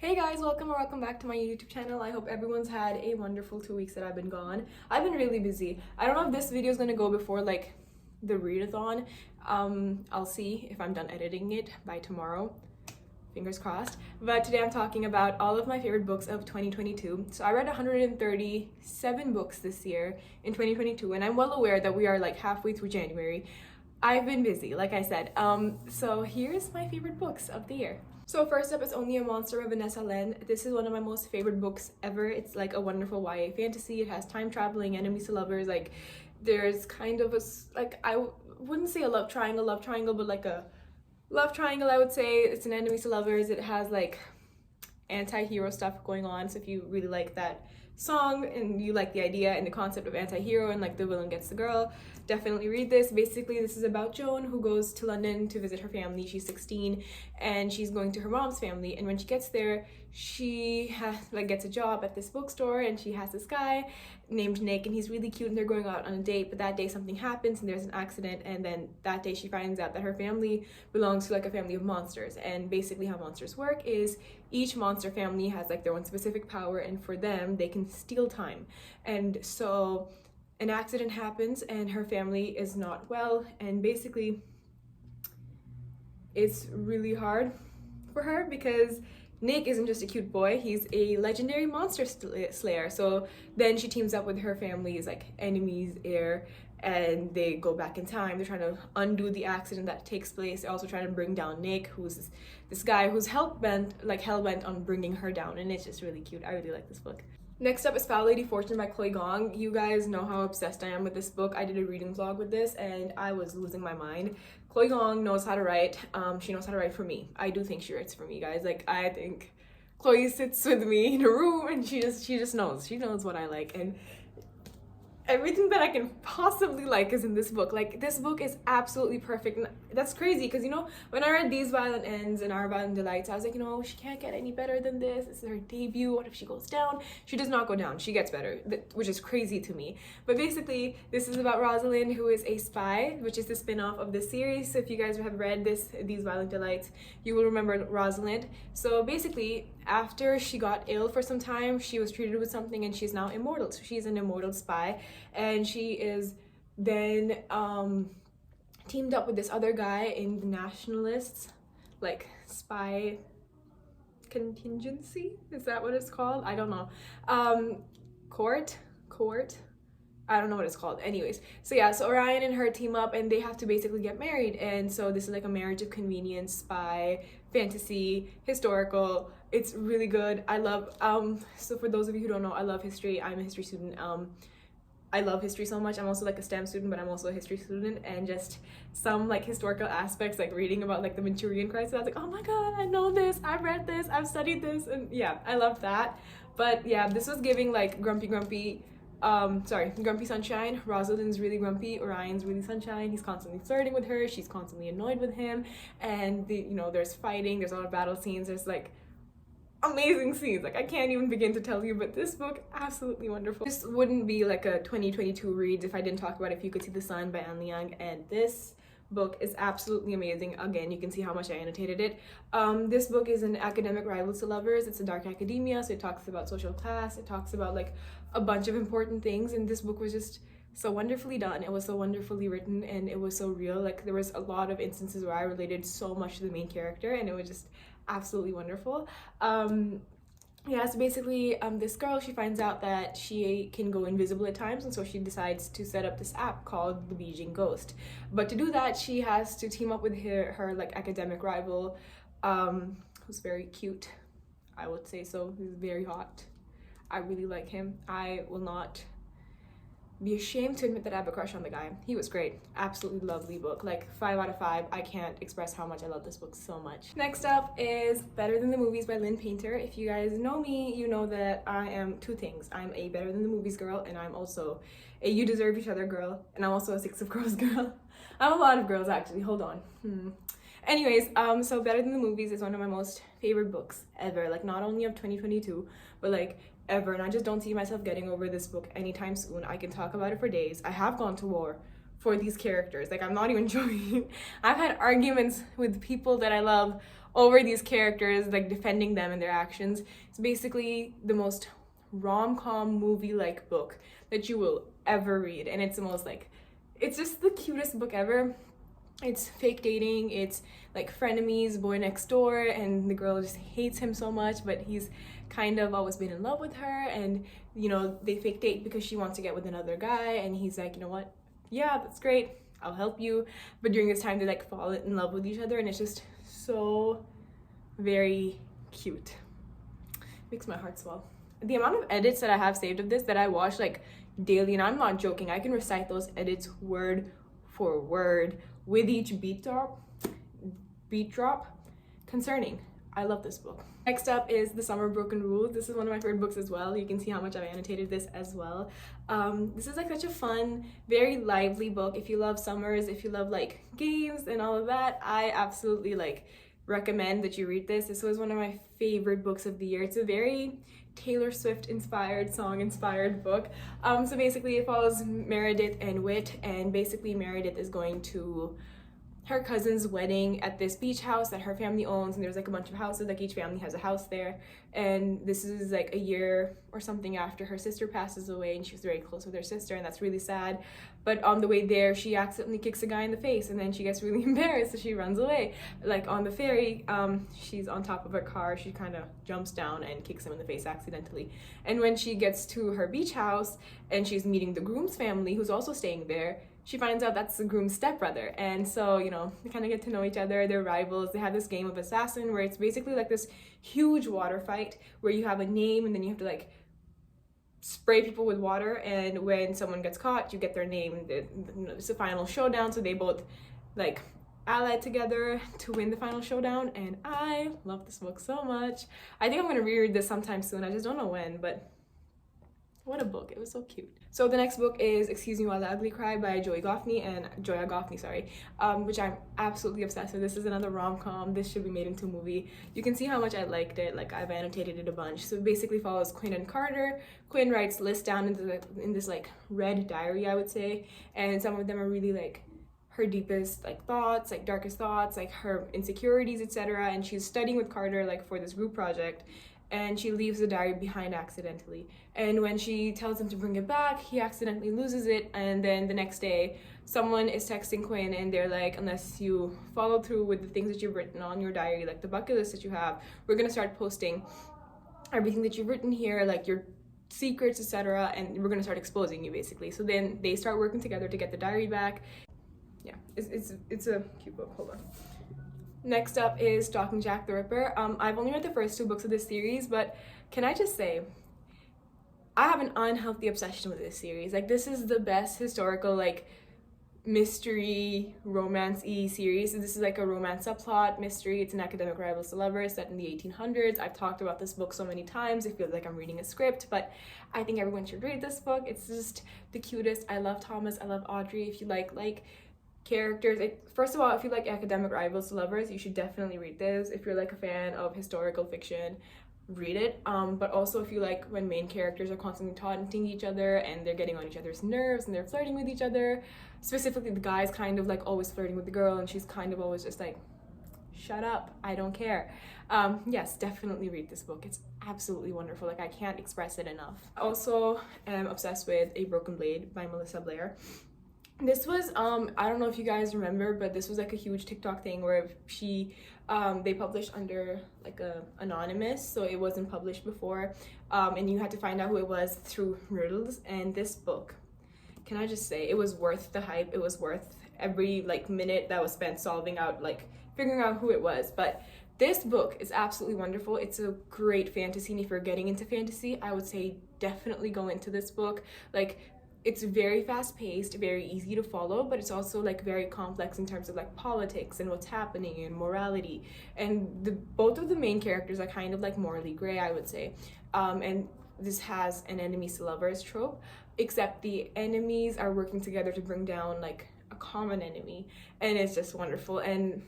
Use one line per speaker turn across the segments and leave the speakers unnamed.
Hey guys, welcome or welcome back to my YouTube channel. I hope everyone's had a wonderful 2 weeks that I've been gone. I've been really busy. I don't know if this video is gonna go before like the readathon. I'll see if I'm done editing it by tomorrow. Fingers crossed. But today I'm talking about all of my favorite books of 2022. So I read 137 books this year in 2022, and I'm well aware that we are like halfway through January. I've been busy, like I said. So here's my favorite books of the year. So first up is Only a Monster by Vanessa Len. This is one of my most favorite books ever. It's like a wonderful YA fantasy. It has time traveling, enemies to lovers. Like there's kind of a, like I wouldn't say a love triangle, but like a love triangle, I would say. It's an enemies to lovers. It has like anti-hero stuff going on. So if you really like that song and you like the idea and the concept of anti-hero and like the villain gets the girl, definitely read this. Basically, this is about Joan, who goes to London to visit her family. She's 16 and she's going to her mom's family, and when she gets there, she gets a job at this bookstore, and she has this guy named Nick, and he's really cute, and they're going out on a date. But that day something happens and there's an accident, and then that day she finds out that her family belongs to like a family of monsters. And basically how monsters work is each monster family has like their own specific power, and for them they can steal time. And so an accident happens and her family is not well, and basically it's really hard for her because Nick isn't just a cute boy, he's a legendary monster slayer. So then she teams up with her family's like enemies heir, and they go back in time. They're trying to undo the accident that takes place. They're also trying to bring down Nick, who's this guy who's hell-bent on bringing her down, and it's just really cute. I really like this book. Next up is Foul Lady Fortune by Chloe Gong. You guys know how obsessed I am with this book. I did a reading vlog with this and I was losing my mind. Chloe Gong knows how to write. She knows how to write for me. I do think she writes for me, guys. Like, I think Chloe sits with me in a room and she just knows. She knows what I like, and everything that I can possibly like is in this book. Like, this book is absolutely perfect. And that's crazy because, you know, when I read These Violent Ends and Our Violent Delights, I was like, you know, she can't get any better than this. This is her debut. What if she goes down? She does not go down. She gets better, which is crazy to me. But basically, this is about Rosalind, who is a spy, which is the spin-off of this series. So if you guys have read These Violent Delights, you will remember Rosalind. So basically, after she got ill for some time, she was treated with something and she's now immortal. So she's an immortal spy, and she is then teamed up with this other guy in the Nationalists, like spy contingency, is that what it's called? I don't know. Court, I don't know what it's called. Anyways, so yeah, so Orion and her team up and they have to basically get married. And so this is like a marriage of convenience, spy, fantasy, historical. It's really good. I love, so for those of you who don't know, I love history. I'm a history student. I love history so much. I'm also like a STEM student, but I'm also a history student, and just some like historical aspects, like reading about like the Manchurian Crisis, I was like, oh my god, I know this, I've read this, I've studied this, and yeah, I love that. But yeah, this was giving like grumpy Sunshine. Rosalind's really grumpy, Orion's really sunshine. He's constantly flirting with her, she's constantly annoyed with him, and you know, there's fighting, there's a lot of battle scenes, there's like amazing scenes. Like, I can't even begin to tell you, but this book, absolutely wonderful. This wouldn't be like a 2022 read if I didn't talk about If You Could See the Sun by Anne Leung, and this book is absolutely amazing. Again, you can see how much I annotated it. This book is an academic rivals to lovers. It's a dark academia, so it talks about social class, it talks about like a bunch of important things, and this book was just so wonderfully done. It was so wonderfully written, and it was so real. Like, there was a lot of instances where I related so much to the main character, and it was just absolutely wonderful. Yeah, so basically this girl, she finds out that she can go invisible at times, and so she decides to set up this app called the Beijing Ghost. But to do that, she has to team up with her like academic rival, who's very cute, I would say. So he's very hot. I really like him. I will not be ashamed to admit that I have a crush on the guy. He was great. Absolutely lovely book. Like 5 out of 5. I can't express how much I love this book so much. Next up is Better Than the Movies by Lynn Painter. If you guys know me, you know that I am two things. I'm a Better Than the Movies girl, and I'm also a You Deserve Each Other girl, and I'm also a Six of Crows girl. I'm a lot of girls, actually. Hold on. Anyways, so Better Than the Movies is one of my most favorite books ever. Like, not only of 2022, but like ever, and I just don't see myself getting over this book anytime soon. I can talk about it for days. I have gone to war for these characters. Like, I'm not even joking. I've had arguments with people that I love over these characters, like defending them and their actions. It's basically the most rom-com movie-like book that you will ever read, and it's the most like, it's just the cutest book ever. It's fake dating, it's like frenemies, boy next door, and the girl just hates him so much, but he's kind of always been in love with her, and you know, they fake date because she wants to get with another guy, and he's like, you know what, yeah, that's great, I'll help you. But during this time they like fall in love with each other, and it's just so very cute. Makes my heart swell. The amount of edits that I have saved of this that I watch like daily, and I'm not joking, I can recite those edits word for word with each beat drop. Concerning. I love this book. Next up is The Summer Broken Rules. This is one of my favorite books as well. You can see how much I've annotated this as well. This is like such a fun, very lively book. If you love summers, if you love like games and all of that, I absolutely like recommend that you read this. This was one of my favorite books of the year. It's a very Taylor Swift inspired, song inspired book. So basically it follows Meredith and Whit, and basically Meredith is going to her cousin's wedding at this beach house that her family owns, and there's like a bunch of houses, like each family has a house there, and this is like a year or something after her sister passes away, and she was very close with her sister, and that's really sad. But on the way there she accidentally kicks a guy in the face, and then she gets really embarrassed, so she runs away. Like on the ferry, she's on top of her car, she kind of jumps down and kicks him in the face accidentally, and when she gets to her beach house and she's meeting the groom's family who's also staying there, she finds out that's the groom's stepbrother. And so, you know, they kind of get to know each other, they're rivals. They have this game of assassin where it's basically like this huge water fight where you have a name and then you have to like spray people with water, and when someone gets caught, you get their name. It's a final showdown, so they both like allied together to win the final showdown, and I love this book so much. I think I'm gonna reread this sometime soon. I just don't know when, but what a book. It was so cute. So the next book is Excuse Me While I Ugly Cry by Joya Goffney, which I'm absolutely obsessed with. This is another rom-com. This should be made into a movie. You can see how much I liked it. Like, I've annotated it a bunch. So it basically follows Quinn and Carter. Quinn writes lists down in this like red diary, I would say, and some of them are really like her deepest like thoughts, like darkest thoughts, like her insecurities, etc. And she's studying with Carter like for this group project, and she leaves the diary behind accidentally. And when she tells him to bring it back, he accidentally loses it, and then the next day someone is texting Quinn and they're like, unless you follow through with the things that you've written on your diary, like the bucket list that you have, we're gonna start posting everything that you've written here, like your secrets, etc., and we're gonna start exposing you basically. So then they start working together to get the diary back. Yeah, it's a cute book. Hold on. Next up is Stalking Jack the Ripper. I've only read the first two books of this series, but can I just say, I have an unhealthy obsession with this series. Like, this is the best historical, like, mystery, romance-y series. So this is like a romance subplot mystery. It's an academic rivals to lovers set in the 1800s. I've talked about this book so many times. It feels like I'm reading a script, but I think everyone should read this book. It's just the cutest. I love Thomas. I love Audrey. If you like characters, first of all, if you like academic rivals to lovers, you should definitely read this. If you're like a fan of historical fiction, read it. But also if you like when main characters are constantly taunting each other and they're getting on each other's nerves and they're flirting with each other, specifically the guy's kind of like always flirting with the girl and she's kind of always just like, shut up, I don't care. Yes, definitely read this book. It's absolutely wonderful. Like, I can't express it enough. I also am obsessed with A Broken Blade by Melissa Blair. This was, I don't know if you guys remember, but this was like a huge TikTok thing where they published under like anonymous, so it wasn't published before, and you had to find out who it was through riddles. And this book, can I just say, it was worth the hype. It was worth every like minute that was spent solving out, like figuring out who it was. But this book is absolutely wonderful. It's a great fantasy, and if you're getting into fantasy, I would say definitely go into this book. Like, it's very fast-paced, very easy to follow, but it's also like very complex in terms of like politics and what's happening and morality. And both of the main characters are kind of like morally gray, I would say. And this has an enemies to lovers trope, except the enemies are working together to bring down like a common enemy, and it's just wonderful. And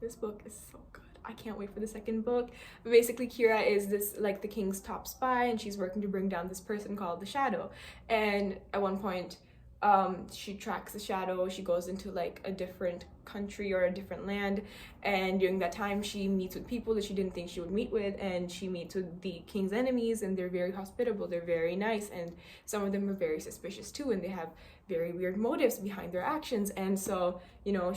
this book is so good. I can't wait for the second book. But basically, Kira is this like the king's top spy, and she's working to bring down this person called the Shadow. And at one point, she tracks the shadow. She goes into like a different country or a different land, and during that time she meets with people that she didn't think she would meet with, and she meets with the king's enemies, and they're very hospitable, they're very nice, and some of them are very suspicious too, and they have very weird motives behind their actions. And so, you know,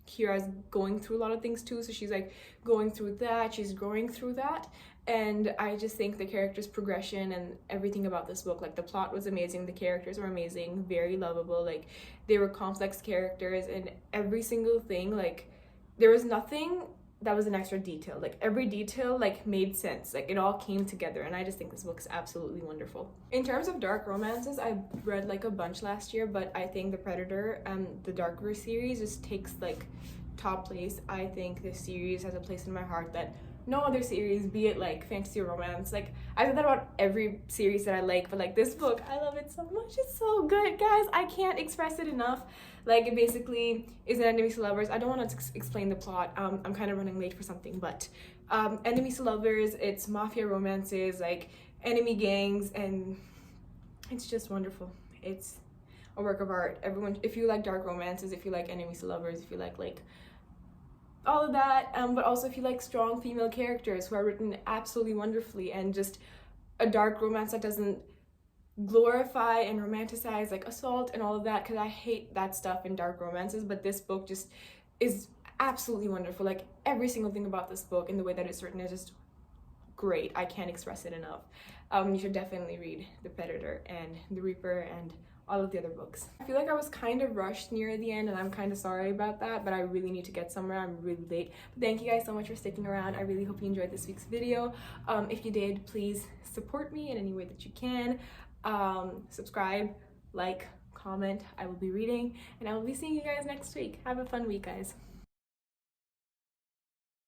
Kira's going through a lot of things too, so she's like going through that, she's growing through that. And I just think the character's progression and everything about this book, like the plot was amazing, the characters were amazing, very lovable, like they were complex characters, and every single thing, like there was nothing that was an extra detail. Like every detail like made sense, like it all came together, and I just think this book is absolutely wonderful. In terms of dark romances, I read like a bunch last year, but I think The Predator and the Darkverse series just takes like top place. I think this series has a place in my heart that no other series, be it like fantasy or romance, like I said that about every series that I like, but like this book, I love it so much. It's so good, guys. I can't express it enough. Like it basically is an enemies to lovers. I don't want to explain the plot. I'm kind of running late for something, but enemies to lovers, it's mafia romances, like enemy gangs, and it's just wonderful. It's a work of art. Everyone, if you like dark romances, if you like enemies to lovers, if you like all of that, but also if you like strong female characters who are written absolutely wonderfully, and just a dark romance that doesn't glorify and romanticize like assault and all of that, because I hate that stuff in dark romances, but this book just is absolutely wonderful. Like every single thing about this book and the way that it's written is just great. I can't express it enough. You should definitely read The Predator and The Reaper and all of the other books. I feel like I was kind of rushed near the end, and I'm kind of sorry about that, but I really need to get somewhere. I'm really late. But thank you guys so much for sticking around. I really hope you enjoyed this week's video. If you did, please support me in any way that you can. Subscribe, like, comment. I will be reading, and I will be seeing you guys next week. Have a fun week, guys.